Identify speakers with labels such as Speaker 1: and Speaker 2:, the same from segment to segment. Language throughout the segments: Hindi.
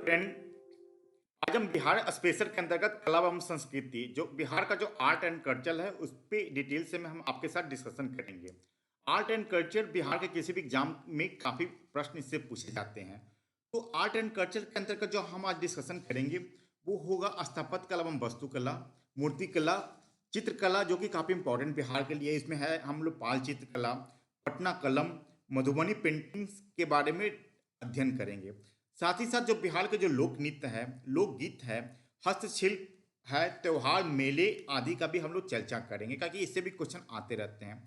Speaker 1: फ्रेंड, आज हम बिहार स्पेशल के अंतर्गत कला एवं संस्कृति जो बिहार का जो आर्ट एंड कल्चर है उस पे डिटेल से में हम आपके साथ डिस्कशन करेंगे। आर्ट एंड कल्चर बिहार के किसी भी एग्जाम में काफ़ी प्रश्न इससे पूछे जाते हैं। तो आर्ट एंड कल्चर के अंतर्गत जो हम आज डिस्कशन करेंगे वो होगा स्थापत्य कला एवं वास्तुकला, मूर्तिकला, चित्रकला जो कि काफ़ी इंपॉर्टेंट बिहार के लिए। इसमें है हम लोग पाल चित्रकला, पटना कलम, मधुबनी पेंटिंग्स के बारे में अध्ययन करेंगे। साथ ही साथ जो बिहार के जो लोक नृत्य है, लोकगीत है, हस्तशिल्प है, त्योहार, मेले आदि का भी हम लोग चर्चा करेंगे क्योंकि इससे भी क्वेश्चन आते रहते हैं।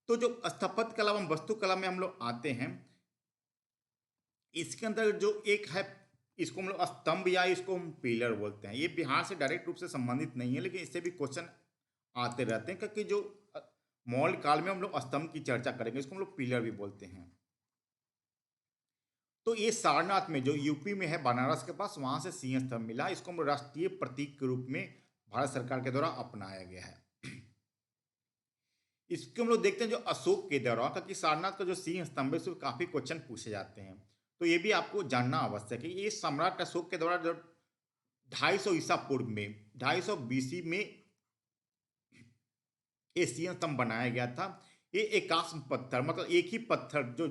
Speaker 1: तो जो स्थापत्य कला एवं वास्तुकला में हम लोग आते हैं, इसके अंदर जो एक है, इसको हम लोग स्तंभ या इसको हम पिलर बोलते हैं। ये बिहार से डायरेक्ट रूप से संबंधित नहीं है, लेकिन इससे भी क्वेश्चन आते रहते हैं क्योंकि जो मौर्य काल में हम लोग स्तंभ की चर्चा करेंगे, इसको हम लोग पिलर भी बोलते हैं। तो ये सारनाथ में जो यूपी में है, बनारस के पास, वहां से सिंह स्तंभ मिला। इसको हम राष्ट्रीय प्रतीक के रूप में भारत सरकार के द्वारा अपनाया गया है। इसके हम लोग देखते हैं जो अशोक के दौरान, क्योंकि सारनाथ का जो सिंह स्तंभ है उसमें काफी क्वेश्चन पूछे जाते हैं, तो ये भी आपको जानना आवश्यक है। ये सम्राट अशोक के द्वारा जो 250 ईसा पूर्व में 250 बीसी में ये सिंह स्तंभ बनाया गया था। ये एकाश पत्थर, मतलब एक ही पत्थर, जो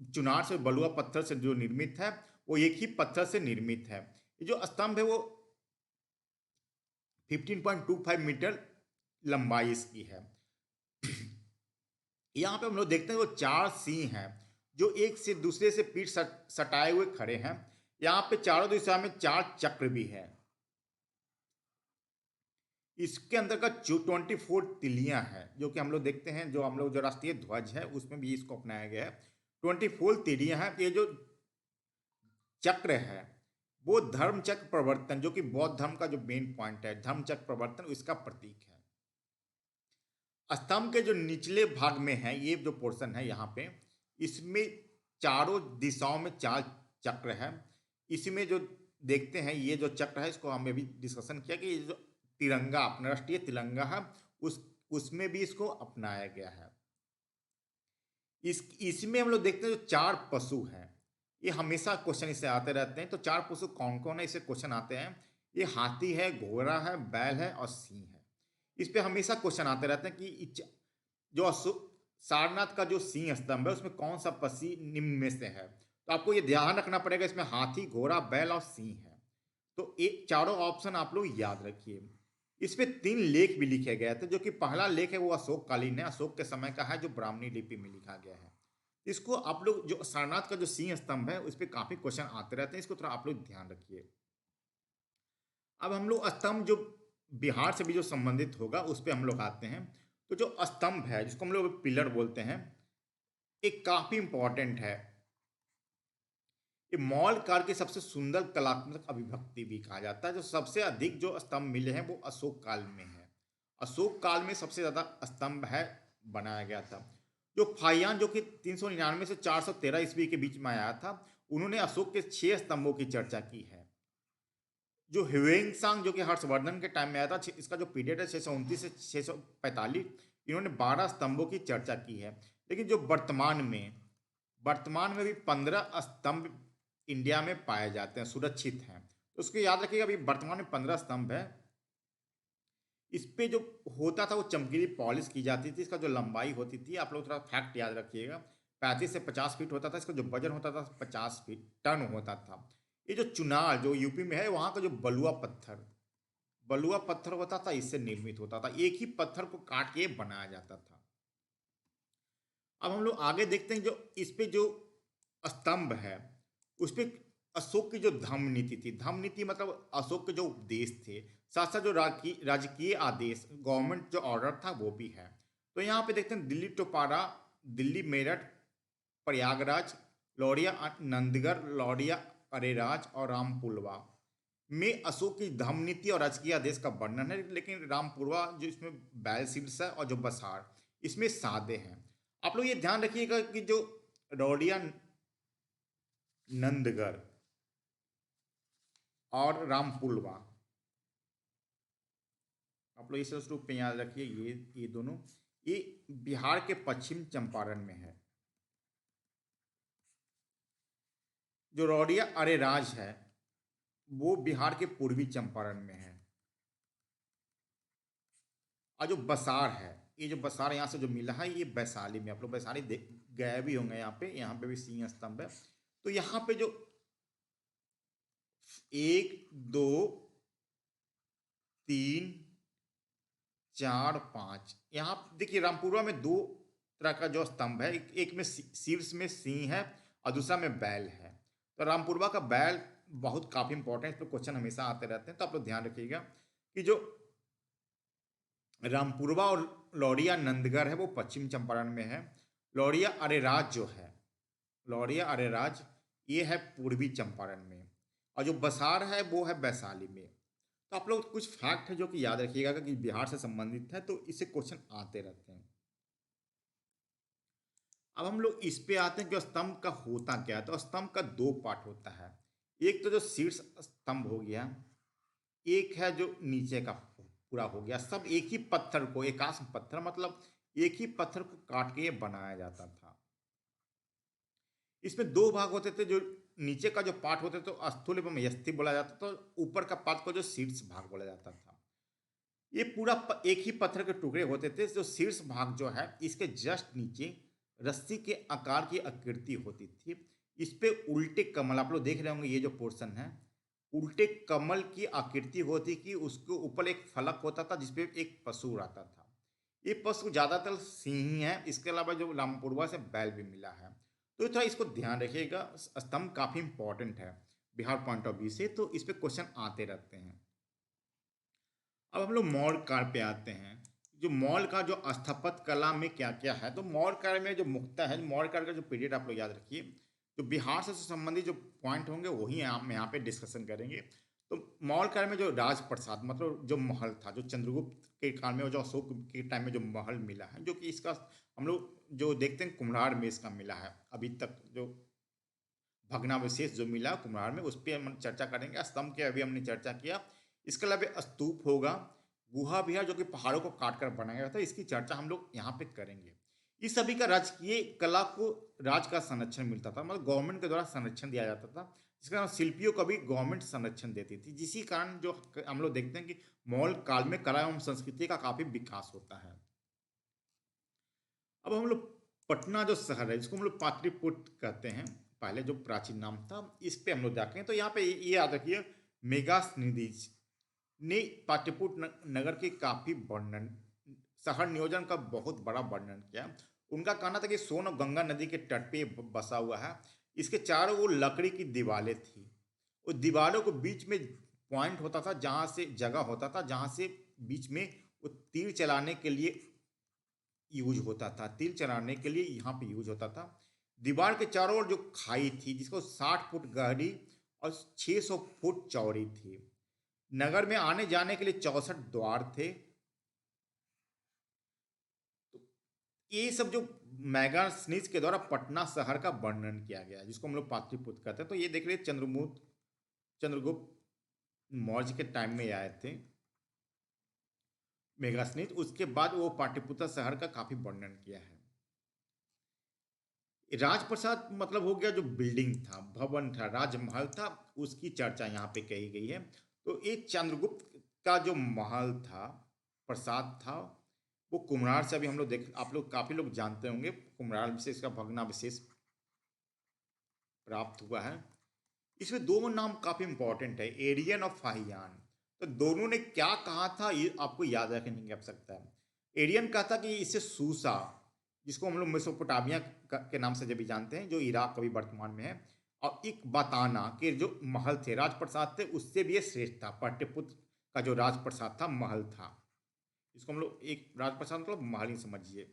Speaker 1: चुनार से बलुआ पत्थर से जो निर्मित है, वो एक ही पत्थर से निर्मित है। ये जो स्तंभ है वो 15.25 मीटर लंबाई इसकी है। यहाँ पे हम लोग देखते हैं वो चार सिंह हैं जो एक से दूसरे से पीठ सटाए हुए खड़े हैं। यहाँ पे चारों दिशा में चार चक्र भी है। इसके अंतर्गत जो 24 तिलियां हैं जो कि हम लोग देखते हैं, जो हम लोग जो राष्ट्रीय ध्वज है उसमें भी इसको अपनाया गया है। 24 तिलियां हैं। ये जो चक्र है वो धर्म चक्र प्रवर्तन, जो कि बौद्ध धर्म का जो मेन पॉइंट है, धर्म चक्र प्रवर्तन, इसका प्रतीक है। स्तंभ के जो निचले भाग में है, ये जो पोर्शन है यहाँ पे, इसमें चारों दिशाओं में चार चक्र है। इसमें जो देखते हैं ये जो चक्र है, इसको हमने भी डिस्कशन किया कि ये जो तिरंगा, अपना राष्ट्रीय तिरंगा है, उसमें भी इसको अपनाया गया है। इसमें हम लोग देखते हैं जो चार पशु हैं, ये हमेशा क्वेश्चन इससे आते रहते हैं। तो चार पशु कौन कौन है, इससे क्वेश्चन आते हैं। ये हाथी है, घोड़ा है, बैल है और सिंह है। इस पे हमेशा क्वेश्चन आते रहते हैं कि जो सारनाथ का जो सिंह स्तंभ है उसमें कौन सा पक्षी निम्न में से है। तो आपको ये ध्यान रखना पड़ेगा, इसमें हाथी, घोड़ा, बैल और सिंह है। तो एक चारों ऑप्शन आप लोग याद रखिए। इस पे 3 लेख भी लिखे गए थे, जो कि पहला लेख है वो अशोक कालीन है, अशोक के समय का है, जो ब्राह्मणी लिपि में लिखा गया है। इसको आप लोग, जो सारनाथ का जो सिंह स्तंभ है उस पर काफी क्वेश्चन आते रहते हैं, इसको थोड़ा आप लोग ध्यान रखिए। अब हम लोग स्तंभ जो बिहार से भी जो संबंधित होगा उस पर हम लोग आते हैं। तो जो स्तंभ है जिसको हम लोग पिलर बोलते हैं, एक काफी इंपॉर्टेंट है। ये मौर्य काल की सबसे सुंदर कलात्मक अभिव्यक्ति भी कहा जाता है। जो सबसे अधिक जो स्तंभ मिले हैं वो अशोक काल में है। अशोक काल में सबसे ज्यादा स्तंभ है बनाया गया था। जो फाहियान, जो कि 399 से 413 ईस्वी के बीच में आया था, उन्होंने अशोक के 6 स्तंभों की चर्चा की है। जो ह्वेंसांग, जो कि हर्षवर्धन के टाइम में आया था, इसका जो पीरियड है 629 से 645, इन्होंने 12 स्तंभों की चर्चा की है। लेकिन जो वर्तमान में भी 15 स्तंभ इंडिया में पाए जाते हैं, सुरक्षित हैं। तो उसको याद रखिएगा, अभी वर्तमान में 15 स्तंभ है। इस पे जो होता था वो चमकीली पॉलिश की जाती थी। इसका जो लंबाई होती थी, आप लोग थोड़ा फैक्ट याद रखिएगा, 35 से 50 फीट होता था। इसका जो वजन होता था 50 फीट टन होता था। ये जो चुनार जो यूपी में है, वहाँ का जो बलुआ पत्थर होता था, इससे निर्मित होता था। एक ही पत्थर को काट के बनाया जाता था। अब हम लोग आगे देखते हैं, जो इस पे जो स्तंभ है उस पे अशोक की जो धम्म नीति थी, धम्म नीति मतलब अशोक के जो उपदेश थे, साथ साथ जो राजकीय आदेश, गवर्नमेंट जो ऑर्डर था वो भी है। तो यहाँ पे देखते हैं दिल्ली टोपारा, दिल्ली मेरठ, प्रयागराज, लौरिया नंदगढ़, लौरिया अरेराज और रामपुरवा में अशोक की धम्म नीति और राजकीय आदेश का वर्णन है। लेकिन रामपुरवा जो इसमें बैल शीर्ष है और जो बसार इसमें सादे हैं। आप लोग ये ध्यान रखिएगा कि जो लौरिया नंदगढ़ और रामपुरवा, आप लोग इस रूप में याद रखिए, ये दोनों, ये बिहार के पश्चिम चंपारण में है। जो रौरिया अरेराज है वो बिहार के पूर्वी चंपारण में है। और जो बसार है, ये जो बसार यहाँ से जो मिला है ये वैशाली में, आप लोग वैशाली देख गए भी होंगे। यहाँ पे भी सिंह स्तंभ है। तो यहाँ पे जो एक, दो, तीन, चार, पांच, यहाँ देखिए रामपुरा में दो तरह का जो स्तंभ है, एक में शीर्ष में सिंह है और दूसरा में बैल है। तो रामपुरवा का बैल बहुत काफी इंपॉर्टेंट, इस पर क्वेश्चन हमेशा आते रहते हैं, तो आप लोग ध्यान रखिएगा कि जो रामपुरवा और लौरिया नंदगढ़ है वो पश्चिम चंपारण में है। लौरिया अरेराज जो है, लौरिया अरेराज ये है पूर्वी चंपारण में। और जो बसार है वो है वैशाली में। तो आप लोग कुछ फैक्ट है जो कि याद रखिएगा कि बिहार से संबंधित है, तो इससे क्वेश्चन आते रहते हैं। अब हम लोग इस पे आते हैं कि स्तंभ का होता क्या है। तो स्तंभ का दो पार्ट होता है। एक तो जो शीर्ष स्तंभ हो गया, एक है जो नीचे का पूरा हो गया। सब एक ही पत्थर को, एकाश पत्थर मतलब एक ही पत्थर को काट के ये बनाया जाता था। इसमें दो भाग होते थे। जो नीचे का जो पार्ट होते तो स्थूल एवं यस्थि बोला जाता था, तो ऊपर का पार्ट को जो शीर्ष भाग बोला जाता था। ये पूरा एक ही पत्थर के टुकड़े होते थे। जो शीर्ष भाग जो है इसके जस्ट नीचे रस्सी के आकार की आकृति होती थी। इस पे उल्टे कमल, आप लोग देख रहे होंगे, ये जो पोर्शन है उल्टे कमल की आकृति होती कि उसके ऊपर एक फलक होता था जिसपे एक पशु रहता था। ये पशु ज्यादातर सिंह ही है। इसके अलावा जो रामपुरवा से बैल भी मिला है। तो थोड़ा इसको ध्यान रखिएगा, स्तंभ काफी इंपॉर्टेंट है बिहार पॉइंट ऑफ व्यू से, तो इस पे क्वेश्चन आते रहते हैं। अब हम लोग मौर्य काल पे आते हैं। जो मौर्य का जो स्थापत्य कला में क्या क्या है, तो मौर्य काल में जो मुख्यतः है, मौर्य काल का जो पीरियड आप लोग याद रखिए, जो बिहार से संबंधित जो पॉइंट होंगे वही हम यहाँ पे डिस्कशन करेंगे। तो मौर्य काल में जो राजप्रसाद मतलब जो महल था, जो चंद्रगुप्त के काल में और जो अशोक के टाइम में जो महल मिला है, जो कि इसका हम लोग जो देखते हैं कुम्हार में इसका मिला है अभी तक, जो भग्नावशेष जो मिला कुम्हार में, उस पर हम चर्चा करेंगे। स्तंभ की अभी हमने चर्चा किया। इसके अलावा स्तूप होगा, गुहा विहार जो कि पहाड़ों को काट कर बनाया गया था, इसकी चर्चा हम लोग यहाँ पे करेंगे। इस सभी का राजकीय कला को राज का संरक्षण मिलता था, मतलब गवर्नमेंट के द्वारा संरक्षण दिया जाता था। जिसके कारण शिल्पियों को भी गवर्नमेंट संरक्षण देती थी, जिसी कारण जो हम लोग देखते हैं कि मौर्य काल में कला एवं संस्कृति का काफी विकास होता है। अब हम लोग पटना जो शहर है जिसको हम लोग पाटलिपुत्र कहते हैं, पहले जो प्राचीन नाम था, इस पे हम लोग जाके हैं। तो यहाँ पे ये याद रखिए, मेगास्निधीज ने पाटलिपुत्र नगर के काफी वर्णन, शहर नियोजन का बहुत बड़ा वर्णन किया। उनका कहना था कि सोन और गंगा नदी के तट पे बसा हुआ है। इसके चारों ओर लकड़ी की दीवारें थी। उस दीवारों को बीच में पॉइंट होता था, जहां से जगह होता था जहां से बीच में वो तीर चलाने के लिए यूज होता था। तीर चलाने के लिए यहाँ पे यूज होता था। दीवार के चारों ओर जो खाई थी, जिसको 60 फुट गहरी और 600 फुट चौड़ी थी। नगर में आने जाने के लिए 64 द्वार थे। तो ये सब जो मैगास्नीज के द्वारा पटना शहर का वर्णन किया गया है, जिसको हम लोग पाटलिपुत्र कहते हैं। तो ये देख रहे चंद्रगुप्त मौर्य के टाइम में आए थे मेगास्नीज। उसके बाद वो पाटलिपुत्र शहर का काफी वर्णन किया है। राजप्रसाद मतलब हो गया जो बिल्डिंग था, भवन था, राजमहल था, उसकी चर्चा यहाँ पे कही गई है। तो ये चंद्रगुप्त का जो महल था, प्रसाद था, वो कुम्हार से अभी हम लोग देख, आप लोग काफी लोग जानते होंगे, कुम्हार से इसका भग्नावशेष प्राप्त हुआ है। इसमें दो नाम काफी इंपॉर्टेंट है, एरियन और फाहियान। तो दोनों ने क्या कहा था ये आपको याद रखने की आवश्यकता है। एरियन कहता कि इससे सूसा, जिसको हम लोग मेसोपोटामिया के नाम से जब भी जानते हैं, जो इराक अभी वर्तमान में है, और एक बताना के जो महल थे, राजप्रसाद थे, उससे भी ये श्रेष्ठ था। पाटलिपुत्र का जो राजप्रसाद था, महल था, इसको हम लोग एक राजप्रसाद मतलब महल ही समझिए।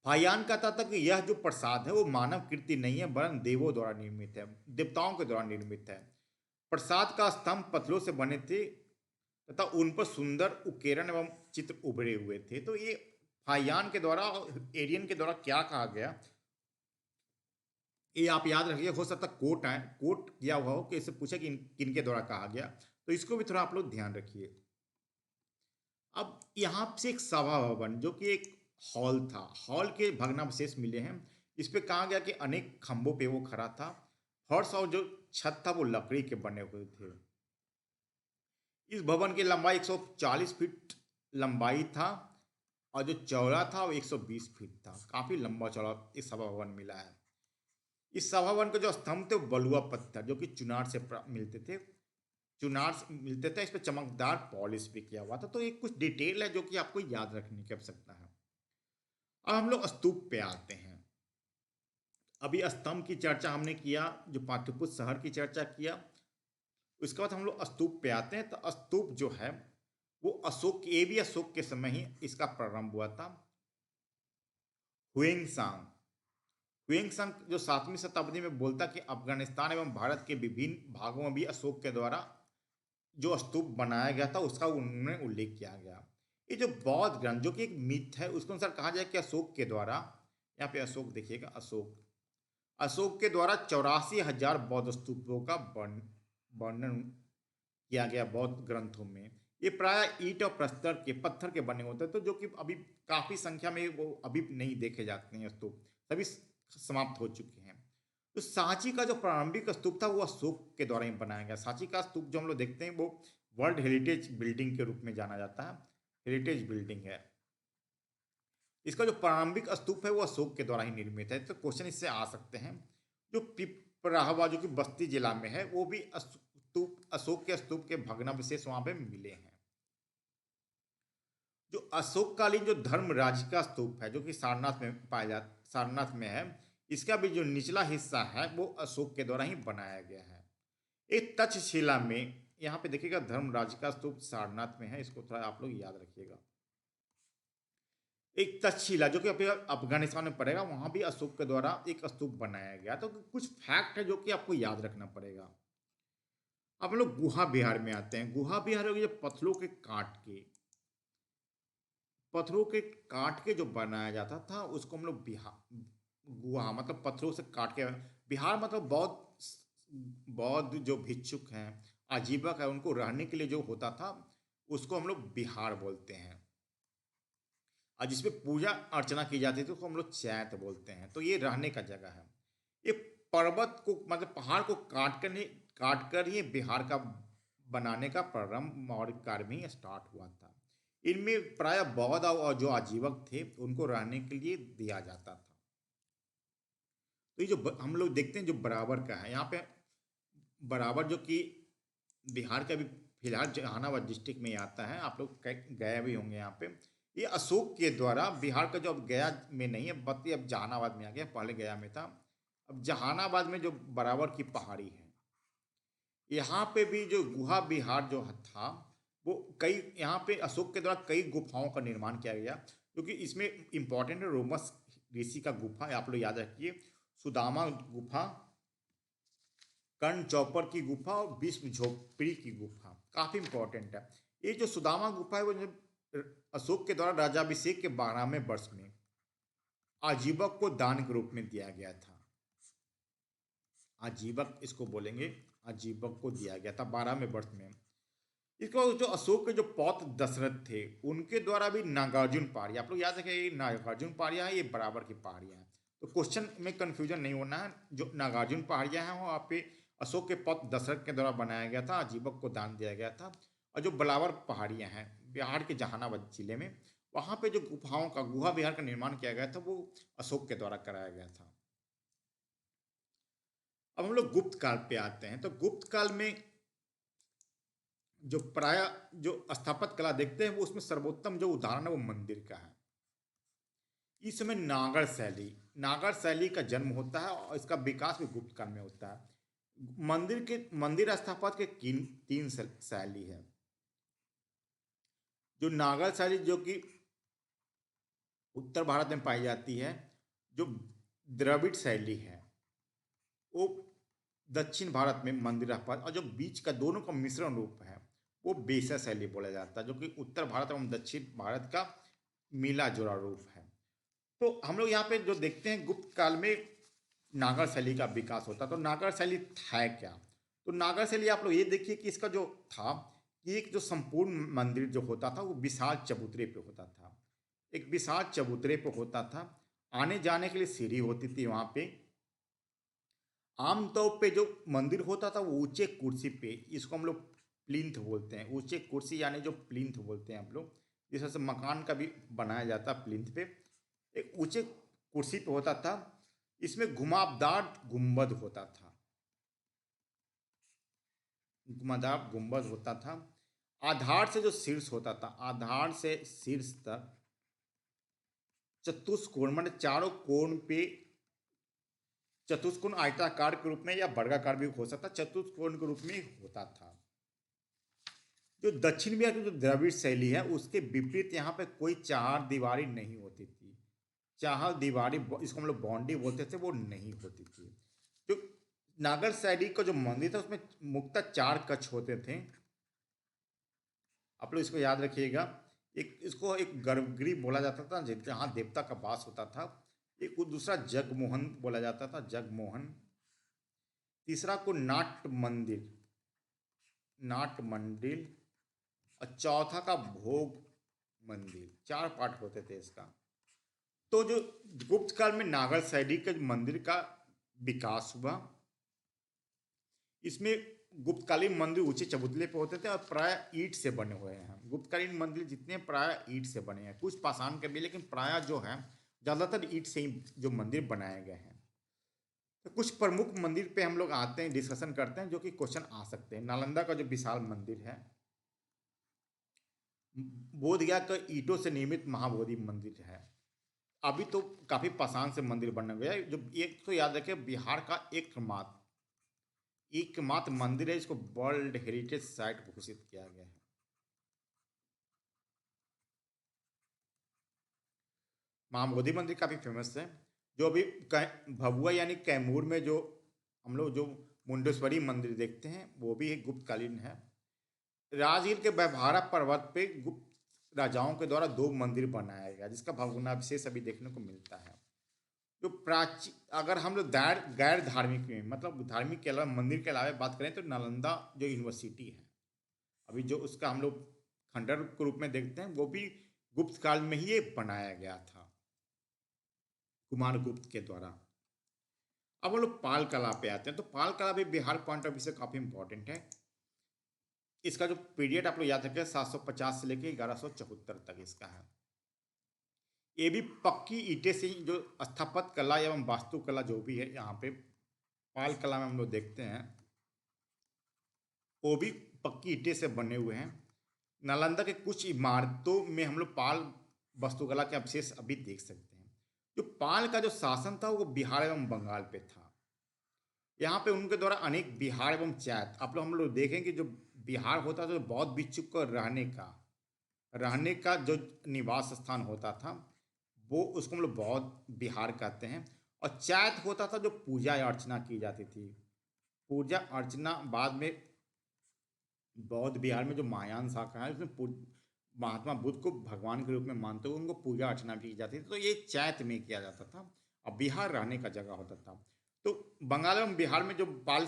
Speaker 1: फाहियान कहता था कि यह जो प्रसाद है वो मानव कृति नहीं है, वरन देवों द्वारा निर्मित है, देवताओं के द्वारा निर्मित है। प्रसाद का स्तंभ पत्थरों से बने थे तथा उन पर सुंदर उकेरन एवं चित्र उभरे हुए थे। तो ये फाहियान के द्वारा और एरियन के द्वारा क्या कहा गया, ये आप याद रखिए। हो सकता कोट है, कोट किया हुआ हो कि इससे पूछे कि किनके द्वारा कहा गया, तो इसको भी थोड़ा आप लोग ध्यान रखिए। अब यहाँ से एक सभा भवन जो कि एक हॉल था, हॉल के भग्नावशेष मिले हैं। इस पे कहा गया कि अनेक खंभों पे वो खड़ा था। फर्श और जो छत था वो लकड़ी के बने हुए थे। इस भवन की लंबाई 140 फीट लंबाई था और जो चौड़ा था वो 120 फीट था। काफी लंबा चौड़ा इस सभा भवन मिला है। इस सभा भवन के जो स्तंभ थे वो बलुआ पत्थर जो कि चुनार से मिलते थे। चुनार से मिलते थे, इस पे चमकदार पॉलिश भी किया हुआ था। तो ये कुछ डिटेल है जो कि आपको याद रखने की आवश्यकता है। अब हम लोग स्तूप पे आते हैं। अभी स्तंभ की चर्चा हमने किया, जो पाटलिपुत्र शहर की चर्चा किया। उसके बाद हम लोग स्तूप पे आते हैं। तो स्तूप जो है वो अशोक, ये भी अशोक के समय ही इसका प्रारंभ हुआ था। हुएंगसांग हुएंगसांग जो 7वीं शताब्दी में बोलता कि अफगानिस्तान एवं भारत के विभिन्न भागों में भी अशोक के द्वारा जो स्तूप बनाया गया था उसका उन्होंने उल्लेख किया गया। ये जो बौद्ध ग्रंथ जो कि एक मिथ है, उसके अनुसार कहा जाए कि अशोक के द्वारा, यहाँ पे अशोक देखिएगा, अशोक अशोक के द्वारा 84,000 बौद्ध स्तूपों का वर्णन किया गया बौद्ध ग्रंथों में। ये प्राय ईंट और प्रस्तर के पत्थर के बने होते हैं, तो जो कि अभी काफी संख्या में वो अभी नहीं देखे जाते हैं स्तूप, सभी समाप्त हो चुके हैं। तो सांची का जो प्रारंभिक स्तूप था वो अशोक के द्वारा ही बनाया गया। सांची का स्तूप जो हम लोग देखते हैं वो वर्ल्ड हेरिटेज बिल्डिंग के रूप में जाना जाता है, हेरिटेज बिल्डिंग है। इसका जो प्रारंभिक स्तूप है वो अशोक के द्वारा ही निर्मित है। तो क्वेश्चन इससे आ सकते हैं। जो पिपराहवा जो कि बस्ती जिला में है, वो भी स्तूप, अशोक के स्तूप के भग्नावशेष वहां पे मिले हैं। जो अशोककालीन जो धर्मराज का स्तूप है जो कि सारनाथ में पाया जाता, सारनाथ में है, इसका भी जो निचला हिस्सा है वो अशोक के द्वारा ही बनाया गया है। एक तक्षशिला में, यहाँ पे देखिएगा धर्मराज का स्तूप सारनाथ में है, इसको थोड़ा आप लोग याद रखिएगा। एक तक्षशिला जो कि अफगानिस्तान में पड़ेगा, वहां भी अशोक के द्वारा एक स्तूप बनाया गया। तो कुछ फैक्ट है जो कि आपको याद रखना पड़ेगा। अब हम लोग गुहा बिहार में आते हैं। गुहा बिहार हो गया पत्थरों के काट के जो बनाया जाता था उसको हम लोग बिहार, गुहा मतलब पत्थरों से काट के, बिहार मतलब बौद्ध बौद्ध जो भिक्षुक हैं, आजीवक है, उनको रहने के लिए जो होता था उसको हम लोग बिहार बोलते हैं। और जिसपे पूजा अर्चना की जाती थी उसको हम लोग चैत बोलते हैं। तो ये रहने का जगह है। ये पर्वत को मतलब पहाड़ को काट कर ही बिहार का बनाने का प्रारंभ मौर्य काल में ही स्टार्ट हुआ था। इनमें प्राय बौद्ध और जो आजीवक थे उनको रहने के लिए दिया जाता था। तो ये जो हम लोग देखते हैं जो बराबर का है, यहाँ पे बराबर जो कि बिहार का भी फिलहाल जहानाबाद डिस्ट्रिक्ट में आता है। आप लोग गए भी होंगे यहाँ पे। ये अशोक के द्वारा बिहार का जो अब गया में नहीं है बल्कि अब जहानाबाद में आ गया, पहले गया में था। अब जहानाबाद में जो बराबर की पहाड़ी है, यहाँ पे भी जो गुहा विहार जो था वो कई, यहाँ पे अशोक के द्वारा कई गुफाओं का निर्माण किया गया, क्योंकि इसमें इंपॉर्टेंट है रोमस ऋषि का गुफा है, आप लोग याद रखिए, सुदामा गुफा, कर्ण चौपर की गुफा और भीष्म झोपड़ी की गुफा काफी इंपॉर्टेंट है। ये जो सुदामा गुफा है वो अशोक के द्वारा राजाभिषेक के 12वें वर्ष में आजीवक को दान के रूप में दिया गया था। आजीवक इसको बोलेंगे, आजीवक को दिया गया था 12वें वर्ष में। इसको जो अशोक के जो पौत्र दशरथ थे उनके द्वारा भी नागार्जुन पहाड़ियाँ, आप लोग याद रखें ये नागार्जुन पहाड़ियाँ है, ये बराबर की पहाड़ियाँ हैं। तो क्वेश्चन में कंफ्यूजन नहीं होना है। जो नागार्जुन पहाड़ियाँ हैं वो आप पे अशोक के पौत्र दशरथ के द्वारा बनाया गया था, आजीवक को दान दिया गया था। और जो बराबर पहाड़ियाँ हैं बिहार के जहानाबाद जिले में, वहाँ पे जो गुफाओं का, गुहा विहार का निर्माण किया गया था वो अशोक के द्वारा कराया गया था। अब हम लोग गुप्त काल पे आते हैं। तो गुप्त काल में जो प्राय जो स्थापत्य कला देखते हैं वो उसमें सर्वोत्तम जो उदाहरण है वो मंदिर का है। इस समय नागर शैली का जन्म होता है और इसका विकास भी गुप्त काल में होता है। मंदिर स्थापत्य के तीन शैली है। जो नागर शैली जो कि उत्तर भारत में पाई जाती है, जो द्रविड़ शैली है वो दक्षिण भारत में मंदिर स्थापत्य, और जो बीच का दोनों का मिश्रण रूप है वो बेसा शैली बोला जाता है, जो कि उत्तर भारत एवं दक्षिण भारत का मिला जुला रूप है। तो हम लोग यहाँ पे जो देखते हैं गुप्त काल में नागर शैली का विकास होता। तो नागर शैली था क्या? तो नागर शैली आप लोग ये देखिए कि इसका जो था कि एक जो संपूर्ण मंदिर जो होता था वो विशाल चबूतरे पे होता था, एक विशाल चबूतरे पे होता था। आने जाने के लिए सीढ़ी होती थी वहाँ पे। आमतौर पे जो मंदिर होता था वो ऊंचे कुर्सी पे, इसको हम लोग प्लिंथ बोलते हैं। ऊंचे कुर्सी यानी जो प्लिंथ बोलते हैं हम लोग, जिस तरह से मकान का भी बनाया जाता है प्लिंथ पे, एक ऊंचे कुर्सी पे होता था। इसमें घुमावदार गुंबद होता था, घुमावदार गुंबद होता था। आधार से जो शीर्ष होता था, आधार से शीर्ष तक चतुष्कोण माने चारों कोण पे, चतुष्कोण आयताकार के रूप में या वर्गाकार भी हो सकता, चतुष्कोण के रूप में होता था। जो दक्षिण बिहार की जो द्रविड़ शैली है उसके विपरीत यहाँ पे कोई चार दीवारी नहीं होती थी। चार दीवारी, इसको हम लोग बाउंड्री बोलते थे, वो नहीं होती थी। जो नागर शैली का जो मंदिर था उसमें मुख्यतः चार कक्ष होते थे। आप लोग इसको याद रखिएगा। एक इसको एक गर्भगृह बोला जाता था जहाँ देवता का वास होता था। एक दूसरा जगमोहन बोला जाता था, जगमोहन। तीसरा को नाट्य मंदिर, नाट्य मंदिर। और चौथा का भोग मंदिर। चार पार्ट होते थे इसका। तो जो गुप्त काल में नागर शैली के मंदिर का विकास हुआ, इसमें गुप्तकालीन मंदिर ऊंचे चबूतरे पे होते थे और प्राय ईंट से बने हुए हैं। गुप्तकालीन मंदिर जितने प्राय ईंट से बने हैं, कुछ पाषाण के भी, लेकिन प्राय जो है ज्यादातर ईंट से ही जो मंदिर बनाए गए हैं। तो कुछ प्रमुख मंदिर पे हम लोग आते हैं, डिस्कशन करते हैं, जो कि क्वेश्चन आ सकते हैं। नालंदा का जो विशाल मंदिर है, बोधगया का ईंटों से निर्मित महाबोधि मंदिर है। अभी तो काफी पाषाण से मंदिर बन गया है। जो एक तो याद रखिए, बिहार का एकमात्र मंदिर है, इसको वर्ल्ड हेरिटेज साइट घोषित किया गया है। महाबोधि मंदिर काफी फेमस है। जो अभी भभुआ यानी कैमूर में जो हम लोग जो मुंडेश्वरी मंदिर देखते हैं, वो भी एक गुप्तकालीन है। राजगीर के व्यवहारा पर्वत पे गुप्त राजाओं के द्वारा दो मंदिर बनाया गया, जिसका भग्नावशेष अभी देखने को मिलता है। जो प्राची अगर हम लोग गैर गैर धार्मिक में, मतलब धार्मिक के अलावा मंदिर के अलावा बात करें, तो नालंदा जो यूनिवर्सिटी है, अभी जो उसका हम लोग खंडर के रूप में देखते हैं, वो भी गुप्त काल में ही ये बनाया गया था, कुमार गुप्त के द्वारा। अब हम लोग पाल कला पे आते हैं। तो पाल कला भी बिहार पॉइंट ऑफ व्यू से काफी इंपॉर्टेंट है। इसका जो पीरियड आप लोग याद रखें, 750 से लेके 1174 तक इसका है। ये भी पक्की ईंटें से जो स्थापत्य कला एवं वास्तुकला जो भी है यहाँ पे पाल कला में हम लोग देखते हैं, वो भी पक्की ईंटें से बने हुए हैं। नालंदा के कुछ इमारतों में हम लोग पाल वास्तुकला के अवशेष अभी देख सकते हैं। जो पाल का जो शासन था वो बिहार एवं बंगाल पे था। यहाँ पे उनके द्वारा अनेक बिहार एवं चैत, आप लोग हम लोग देखेंगे, जो बिहार होता था, तो बौद्ध भिक्षु को रहने का जो निवास स्थान होता था, वो उसको हम लोग बौद्ध बिहार कहते हैं। और चैत होता था जो पूजा अर्चना की जाती थी। पूजा अर्चना बाद में बौद्ध बिहार में जो महायान शाखा है, उसमें महात्मा बुद्ध को भगवान के रूप में मानते हुए उनको पूजा अर्चना भी की जाती थी। तो ये चैत में किया जाता था और बिहार रहने का जगह होता था। तो बंगाल एवं बिहार में जो पाल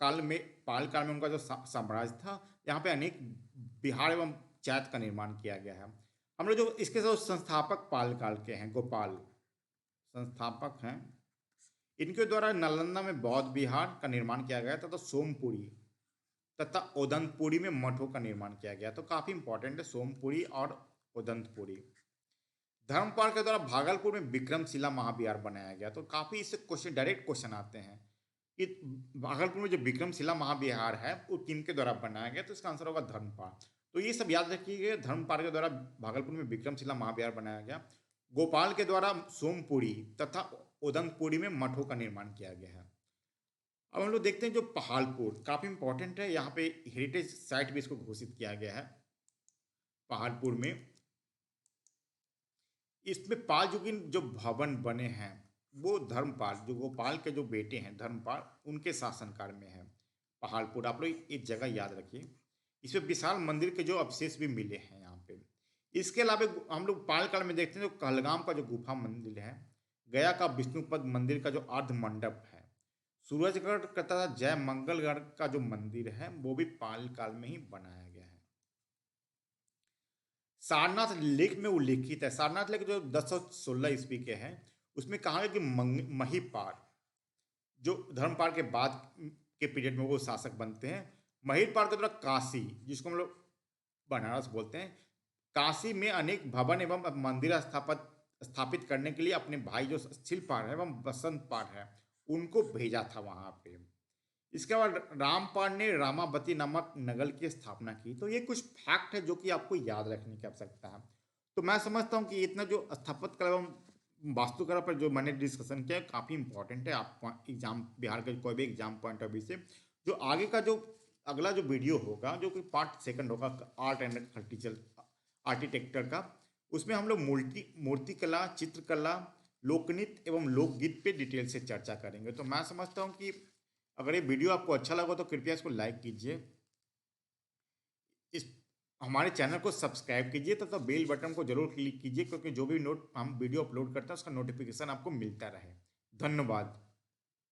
Speaker 1: काल में उनका जो साम्राज्य था, यहाँ पे अनेक बिहार एवं चैत का निर्माण किया गया है। हम लोग जो इसके जो संस्थापक पाल काल के हैं, गोपाल संस्थापक हैं, इनके द्वारा नालंदा में बौद्ध विहार का निर्माण किया गया था। तो सोमपुरी तथा ओदंतपुरी में मठों का निर्माण किया गया। तो काफी इंपॉर्टेंट है सोमपुरी और ओदंतपुरी। धर्मपाल के द्वारा भागलपुर में विक्रमशिला महाविहार बनाया गया। तो काफी इससे क्वेश्चन, डायरेक्ट क्वेश्चन आते हैं कि भागलपुर में जो विक्रमशिला महाविहार है वो किनके द्वारा बनाया गया। तो इसका आंसर होगा धर्मपाल। तो ये सब याद रखिएगा, धर्मपाल के द्वारा भागलपुर में विक्रमशिला महाविहार बनाया गया। गोपाल के द्वारा सोमपुरी तथा ओदंतपुरी में मठों का निर्माण किया गया है। अब हम लोग देखते हैं जो पहाड़पुर काफी इंपॉर्टेंट है, यहाँ पे हेरिटेज साइट भी इसको घोषित किया गया है। पहाड़पुर में इसमें पाल युग के जो भवन बने हैं, वो धर्मपाल, जो गोपाल के जो बेटे हैं धर्मपाल, उनके शासनकाल में है पहाड़पुर। आप लोग एक जगह याद रखिए। इसमें विशाल मंदिर के जो अवशेष भी मिले हैं यहाँ पे। इसके अलावा हम लोग पाल काल में देखते हैं जो कहलगाम का जो गुफा मंदिर है, गया का विष्णुपद मंदिर का जो अर्ध मंडप है, सूरजगढ़ तथा जय मंगलगढ़ का जो मंदिर है, वो भी पाल काल में ही बनाया गया है। सारनाथ लेख में उल्लेखित है। सारनाथ लेख जो 1016 ईस्वी के हैं, उसमें कहा है कि महिपाल जो धर्मपाल के बाद के पीरियड में वो शासक बनते हैं। महिपाल के द्वारा काशी, जिसको हम लोग बनारस बोलते हैं, काशी में अनेक भवन एवं मंदिर स्थापित करने के लिए अपने भाई जो शिलपाल है एवं बसंत पाल है उनको भेजा था वहां पे। इसके बाद रामपाल ने रामावती नामक नगर की स्थापना की। तो ये कुछ फैक्ट है जो कि आपको याद रखने की आवश्यकता है। तो मैं समझता हूँ कि इतना जो स्थापत्य कला एवं वास्तुकला पर जो मैंने डिस्कशन किया है काफ़ी इंपॉर्टेंट है आपको एग्जाम, बिहार के कोई भी एग्जाम पॉइंट ऑफ व्यू से। जो आगे का जो अगला जो वीडियो होगा जो कि पार्ट सेकंड होगा आर्ट एंड आर्टिचल आर्किटेक्चर का, उसमें हम लोग मूर्तिकला, चित्रकला, लोकनृत्य एवं लोकगीत पे डिटेल से चर्चा करेंगे। तो मैं समझता हूँ कि अगर ये वीडियो आपको अच्छा लगा तो कृपया इसको लाइक कीजिए, इस हमारे चैनल को सब्सक्राइब कीजिए तथा बेल बटन को जरूर क्लिक कीजिए, क्योंकि जो भी नोट हम वीडियो अपलोड करते हैं उसका नोटिफिकेशन आपको मिलता रहे। धन्यवाद।